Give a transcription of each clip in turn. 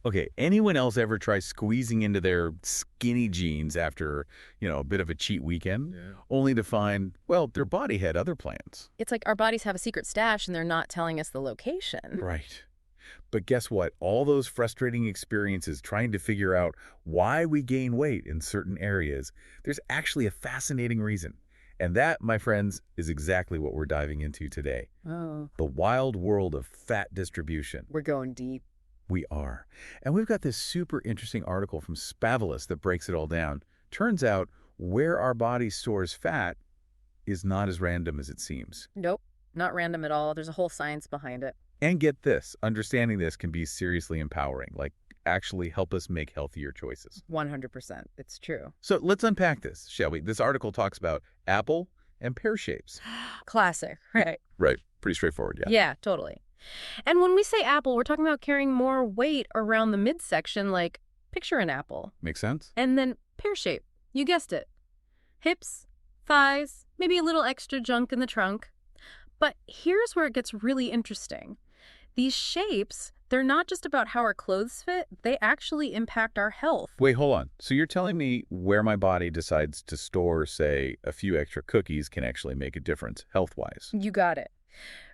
Okay, anyone else ever try squeezing into their skinny jeans after, a bit of a cheat weekend, Yeah. only to find, well, their body had other plans? It's like our bodies have a secret stash and they're not telling us the location. Right. But guess what? All those frustrating experiences trying to figure out why we gain weight in certain areas, there's actually a fascinating reason. And that, my friends, is exactly what we're diving into today. Oh, The wild world of fat distribution. we're going deep. We are. And we've got this super interesting article from Spavelous that breaks it all down. Turns out where our body stores fat is not as random as it seems. Nope, not random at all. There's a whole science behind it. And get this, understanding this can be seriously empowering, like actually help us make healthier choices. 100%. It's true. So let's unpack this, shall we? This article talks about apple and pear shapes. Classic, right? Right. Pretty straightforward, yeah. Yeah, totally. And when we say apple, we're talking about carrying more weight around the midsection, like picture an apple. Make sense? And then pear shape. You guessed it. Hips, thighs, maybe a little extra junk in the trunk. But here's where it gets really interesting. These shapes, they're not just about how our clothes fit, they actually impact our health. Wait, hold on. So you're telling me where my body decides to store, say, a few extra cookies can actually make a difference health-wise? You got it.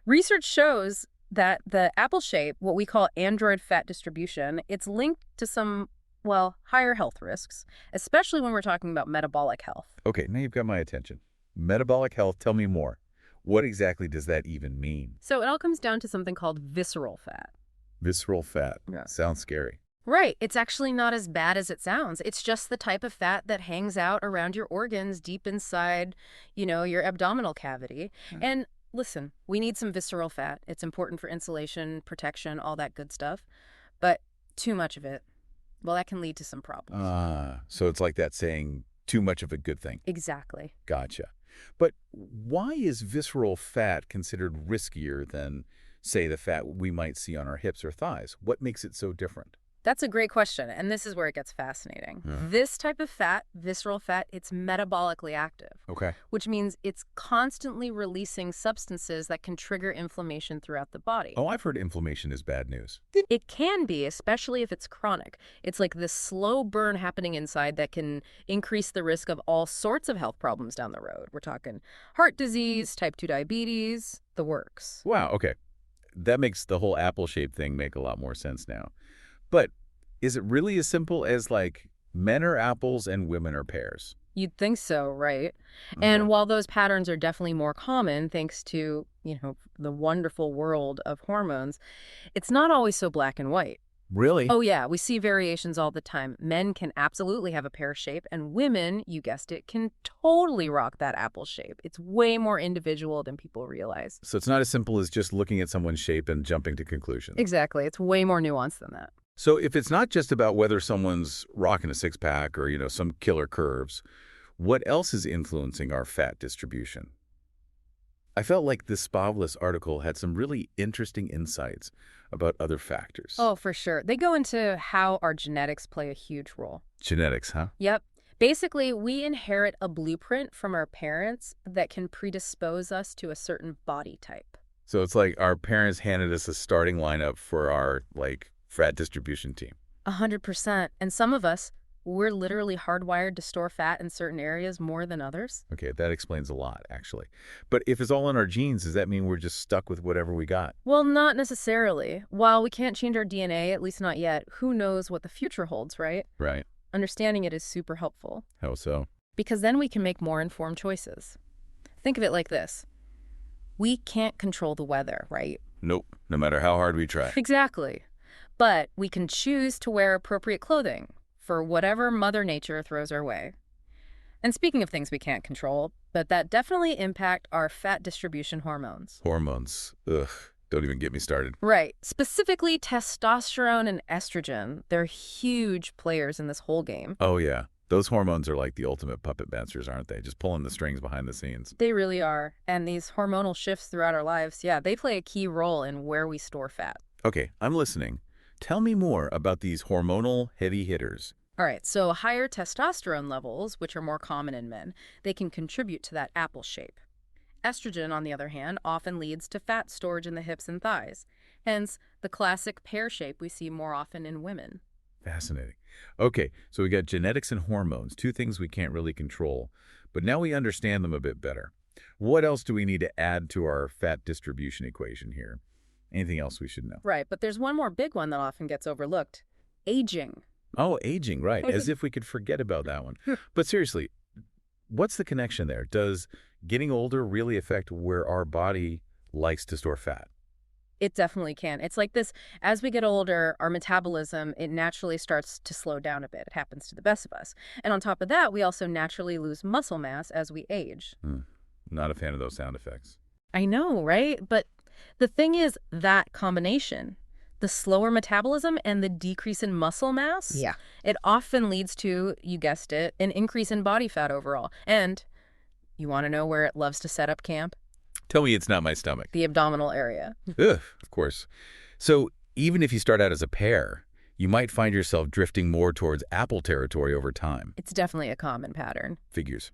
Research shows that the apple shape, what we call android fat distribution, it's linked to some, well, higher health risks, especially when we're talking about metabolic health. Okay, now you've got my attention. Metabolic health, tell me more. What exactly does that even mean? So it all comes down to something called visceral fat. Visceral fat. Yeah. Sounds scary. Right. It's actually not as bad as it sounds. It's just the type of fat that hangs out around your organs deep inside, your abdominal cavity. And listen, we need some visceral fat. It's important for insulation, protection, all that good stuff. But too much of it, well, that can lead to some problems. So it's like that saying, too much of a good thing. Exactly. Gotcha. But why is visceral fat considered riskier than, say, the fat we might see on our hips or thighs? What makes it so different? That's a great question, and this is where it gets fascinating. Yeah. This type of fat, visceral fat, it's metabolically active, Okay. which means it's constantly releasing substances that can trigger inflammation throughout the body. Oh, I've heard inflammation is bad news. It can be, especially if it's chronic. It's like this slow burn happening inside that can increase the risk of all sorts of health problems down the road. We're talking heart disease, type 2 diabetes, the works. Wow, okay. That makes the whole apple-shaped thing make a lot more sense now. But is it really as simple as, like, men are apples and women are pears? You'd think so, right? Okay. And while those patterns are definitely more common thanks to, the wonderful world of hormones, it's not always so black and white. Really? Oh, yeah, we see variations all the time. Men can absolutely have a pear shape, and women, you guessed it, can totally rock that apple shape. It's way more individual than people realize. So it's not as simple as just looking at someone's shape and jumping to conclusions. Exactly. It's way more nuanced than that. So if it's not just about whether someone's rocking a six-pack or, some killer curves, what else is influencing our fat distribution? I felt like this Spavelous article had some really interesting insights about other factors. Oh, for sure. They go into how our genetics play a huge role. Genetics, huh? Yep. Basically, we inherit a blueprint from our parents that can predispose us to a certain body type. So it's like our parents handed us a starting lineup for our, fat distribution team. 100%. And some of us, we're literally hardwired to store fat in certain areas more than others. Okay, that explains a lot, actually. But if it's all in our genes, does that mean we're just stuck with whatever we got? Well, not necessarily. While we can't change our DNA, at least not yet, who knows what the future holds, right? Right. Understanding it is super helpful. How so? Because then we can make more informed choices. Think of it like this. We can't control the weather, right? Nope, no matter how hard we try. Exactly. But we can choose to wear appropriate clothing for whatever Mother Nature throws our way. And speaking of things we can't control, but that definitely impact our fat distribution hormones. Hormones. Ugh, don't even get me started. Right. Specifically testosterone and estrogen. They're huge players in this whole game. Oh, yeah. Those hormones are like the ultimate puppet masters, aren't they? Just pulling the strings behind the scenes. They really are. And these hormonal shifts throughout our lives, they play a key role in where we store fat. Okay, I'm listening. Tell me more about these hormonal heavy hitters. All right, so higher testosterone levels, which are more common in men, they can contribute to that apple shape. Estrogen, on the other hand, often leads to fat storage in the hips and thighs. Hence, the classic pear shape we see more often in women. Fascinating. Okay, so we got genetics and hormones, two things we can't really control, but now we understand them a bit better. What else do we need to add to our fat distribution equation here? Anything else we should know? Right, but there's one more big one that often gets overlooked. Aging. Oh, aging, right. As if we could forget about that one. But seriously, what's the connection there? Does getting older really affect where our body likes to store fat? It definitely can. It's like this, as we get older, our metabolism, it naturally starts to slow down a bit. It happens to the best of us. And on top of that, we also naturally lose muscle mass as we age. Not a fan of those sound effects. I know, right? But the thing is, that combination, the slower metabolism and the decrease in muscle mass, Yeah. it often leads to, you guessed it, an increase in body fat overall. And you want to know where it loves to set up camp? Tell me it's not my stomach. The abdominal area. Ugh, of course. So even if you start out as a pear, you might find yourself drifting more towards apple territory over time. It's definitely a common pattern. Figures.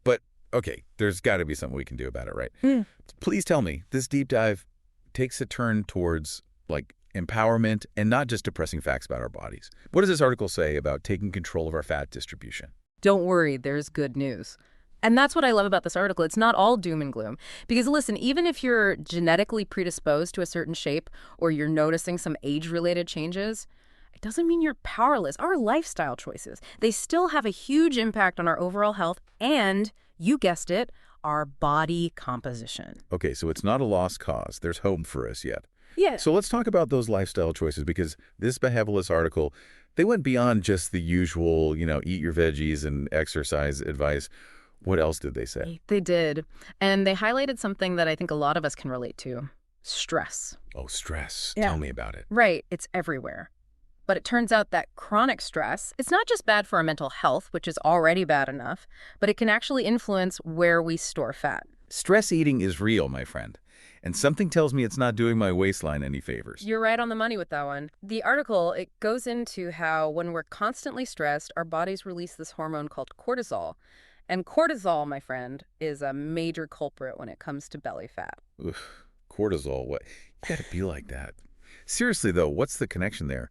But, okay, there's got to be something we can do about it, right? Mm. Please tell me, this deep dive takes a turn towards, like, empowerment and not just depressing facts about our bodies. What does this article say about taking control of our fat distribution? Don't worry, there's good news. And that's what I love about this article. It's not all doom and gloom. Because listen, even if you're genetically predisposed to a certain shape or you're noticing some age-related changes, it doesn't mean you're powerless. Our lifestyle choices, they still have a huge impact on our overall health and, you guessed it, our body composition. Okay, so it's not a lost cause. There's hope for us yet. Yeah. So let's talk about those lifestyle choices, because this Spavelous article, they went beyond just the usual, eat your veggies and exercise advice. What else did they say? They did. And they highlighted something that I think a lot of us can relate to. Stress. Oh, stress. Yeah. Tell me about it. Right. It's everywhere. But it turns out that chronic stress, it's not just bad for our mental health, which is already bad enough, but it can actually influence where we store fat. Stress eating is real, my friend. And something tells me it's not doing my waistline any favors. You're right on the money with that one. The article, it goes into how when we're constantly stressed, our bodies release this hormone called cortisol. And cortisol, my friend, is a major culprit when it comes to belly fat. Oof, cortisol, what? You gotta be like that. Seriously, though, what's the connection there?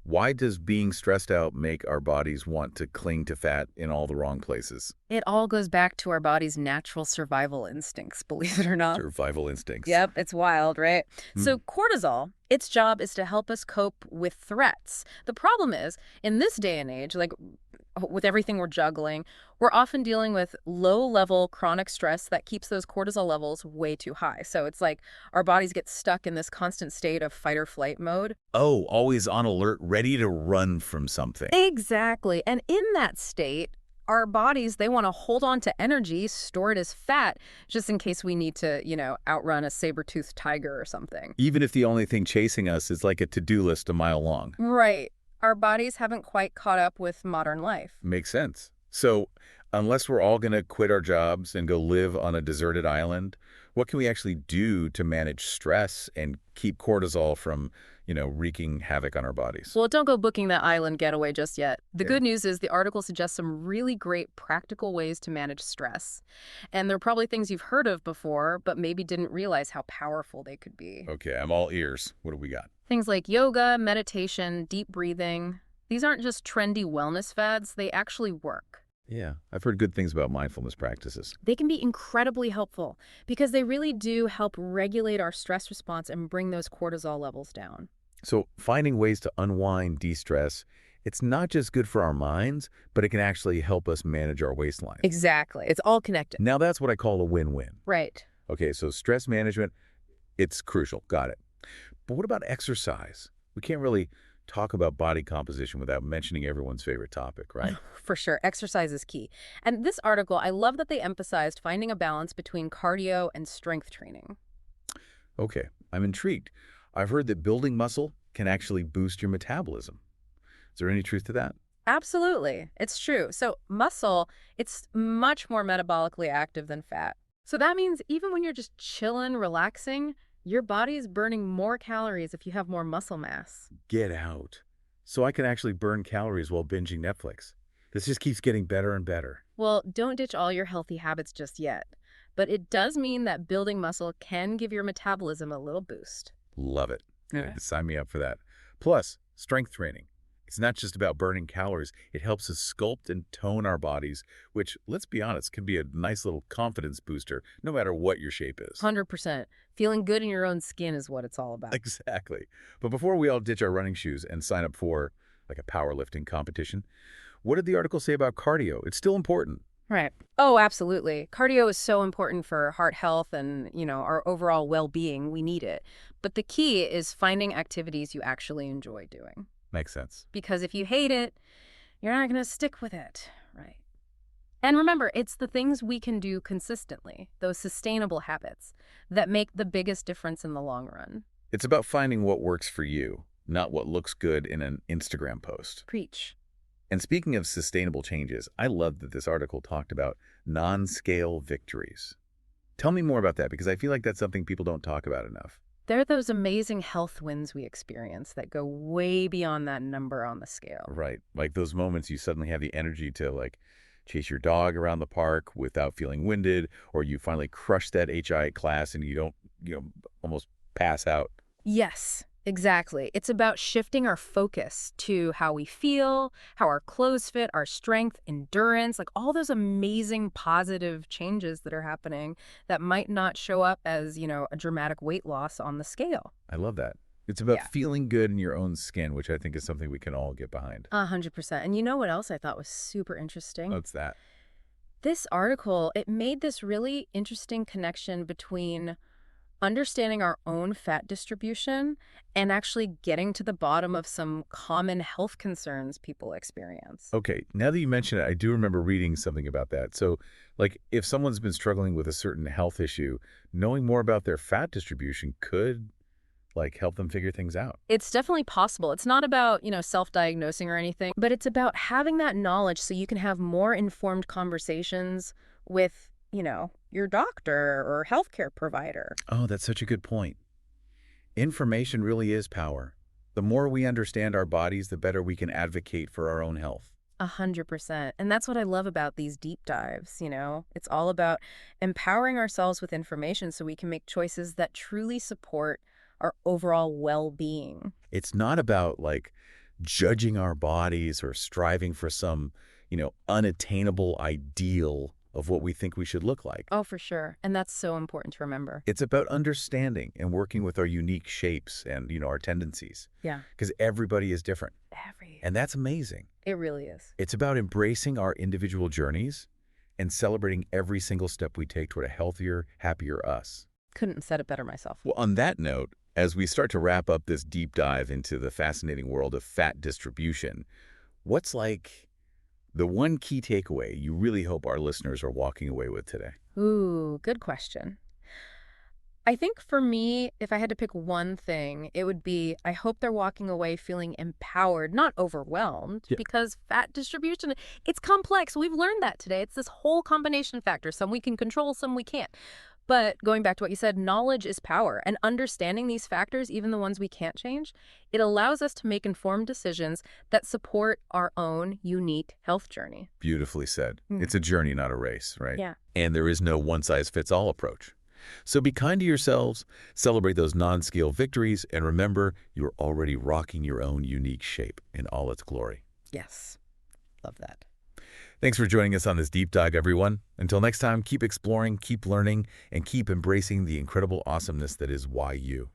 Why does being stressed out make our bodies want to cling to fat in all the wrong places? It all goes back to our body's natural survival instincts, believe it or not. Survival instincts. Yep, it's wild, right? So cortisol, its job is to help us cope with threats. The problem is, in this day and age, like with everything we're juggling, we're often dealing with low-level chronic stress that keeps those cortisol levels way too high. So it's like our bodies get stuck in this constant state of fight or flight mode. Oh, always on alert, ready to run from something. Exactly. And in that state, our bodies, they want to hold on to energy, store it as fat, just in case we need to, outrun a saber-toothed tiger or something. Even if the only thing chasing us is like a to-do list a mile long. Right. Our bodies haven't quite caught up with modern life. Makes sense. So, unless we're all going to quit our jobs and go live on a deserted island, what can we actually do to manage stress and keep cortisol from, wreaking havoc on our bodies? Well, don't go booking that island getaway just yet. The Yeah. good news is the article suggests some really great practical ways to manage stress. And they're probably things you've heard of before, but maybe didn't realize how powerful they could be. Okay, I'm all ears. What do we got? Things like yoga, meditation, deep breathing. These aren't just trendy wellness fads, they actually work. Yeah, I've heard good things about mindfulness practices. They can be incredibly helpful because they really do help regulate our stress response and bring those cortisol levels down. So finding ways to unwind, de-stress, it's not just good for our minds, but it can actually help us manage our waistline. Exactly. It's all connected. Now that's what I call a win-win. Right. Okay, so stress management, it's crucial. Got it. But what about exercise? We can't really talk about body composition without mentioning everyone's favorite topic, right? For sure. Exercise is key. And this article, I love that they emphasized finding a balance between cardio and strength training. Okay, I'm intrigued. I've heard that building muscle can actually boost your metabolism. Is there any truth to that? Absolutely. It's true. So muscle, it's much more metabolically active than fat. So that means even when you're just chilling, relaxing, your body is burning more calories if you have more muscle mass. Get out. So I can actually burn calories while binging Netflix. This just keeps getting better and better. Well, don't ditch all your healthy habits just yet. But it does mean that building muscle can give your metabolism a little boost. Love it. Okay. Sign me up for that. Plus, strength training. It's not just about burning calories. It helps us sculpt and tone our bodies, which, let's be honest, can be a nice little confidence booster no matter what your shape is. 100%. Feeling good in your own skin is what it's all about. Exactly. But before we all ditch our running shoes and sign up for, like, a powerlifting competition, what did the article say about cardio? It's still important. Right. Oh, absolutely. Cardio is so important for heart health and, our overall well-being. We need it. But the key is finding activities you actually enjoy doing. Makes sense. Because if you hate it, you're not going to stick with it. Right. And remember, it's the things we can do consistently, those sustainable habits, that make the biggest difference in the long run. It's about finding what works for you, not what looks good in an Instagram post. Preach. And speaking of sustainable changes, I love that this article talked about non-scale victories. Tell me more about that, because I feel like that's something people don't talk about enough. They're those amazing health wins we experience that go way beyond that number on the scale. Right. Like those moments you suddenly have the energy to, like, chase your dog around the park without feeling winded, or you finally crush that HI class and you don't, almost pass out. Yes, exactly. It's about shifting our focus to how we feel, how our clothes fit, our strength, endurance, like all those amazing positive changes that are happening that might not show up as, a dramatic weight loss on the scale. I love that. It's about Yeah. feeling good in your own skin, which I think is something we can all get behind. 100%. And you know what else I thought was super interesting? What's that? This article, it made this really interesting connection between understanding our own fat distribution and actually getting to the bottom of some common health concerns people experience. Okay, now that you mention it, I do remember reading something about that. So, like, if someone's been struggling with a certain health issue, knowing more about their fat distribution could, like, help them figure things out. It's definitely possible. It's not about, self-diagnosing or anything, but it's about having that knowledge so you can have more informed conversations with, your doctor or healthcare provider. Oh, that's such a good point. Information really is power. The more we understand our bodies, the better we can advocate for our own health. 100%. And that's what I love about these deep dives, It's all about empowering ourselves with information so we can make choices that truly support our overall well-being. It's not about, like, judging our bodies or striving for some, unattainable ideal of what we think we should look like. Oh, for sure. And that's so important to remember. It's about understanding and working with our unique shapes and, our tendencies. Yeah. Because everybody is different. And that's amazing. It really is. It's about embracing our individual journeys and celebrating every single step we take toward a healthier, happier us. Couldn't have said it better myself. Well, on that note, as we start to wrap up this deep dive into the fascinating world of fat distribution, what's, like, the one key takeaway you really hope our listeners are walking away with today? Ooh, good question. I think for me, if I had to pick one thing, it would be I hope they're walking away feeling empowered, not overwhelmed, Yeah. because fat distribution, it's complex. We've learned that today. It's this whole combination factor. Some we can control, some we can't. But going back to what you said, knowledge is power. And understanding these factors, even the ones we can't change, it allows us to make informed decisions that support our own unique health journey. Beautifully said. Mm. It's a journey, not a race, right? Yeah. And there is no one-size-fits-all approach. So be kind to yourselves, celebrate those non-scale victories, and remember, you're already rocking your own unique shape in all its glory. Yes. Love that. Thanks for joining us on this deep dive, everyone. Until next time, keep exploring, keep learning, and keep embracing the incredible awesomeness that is YU.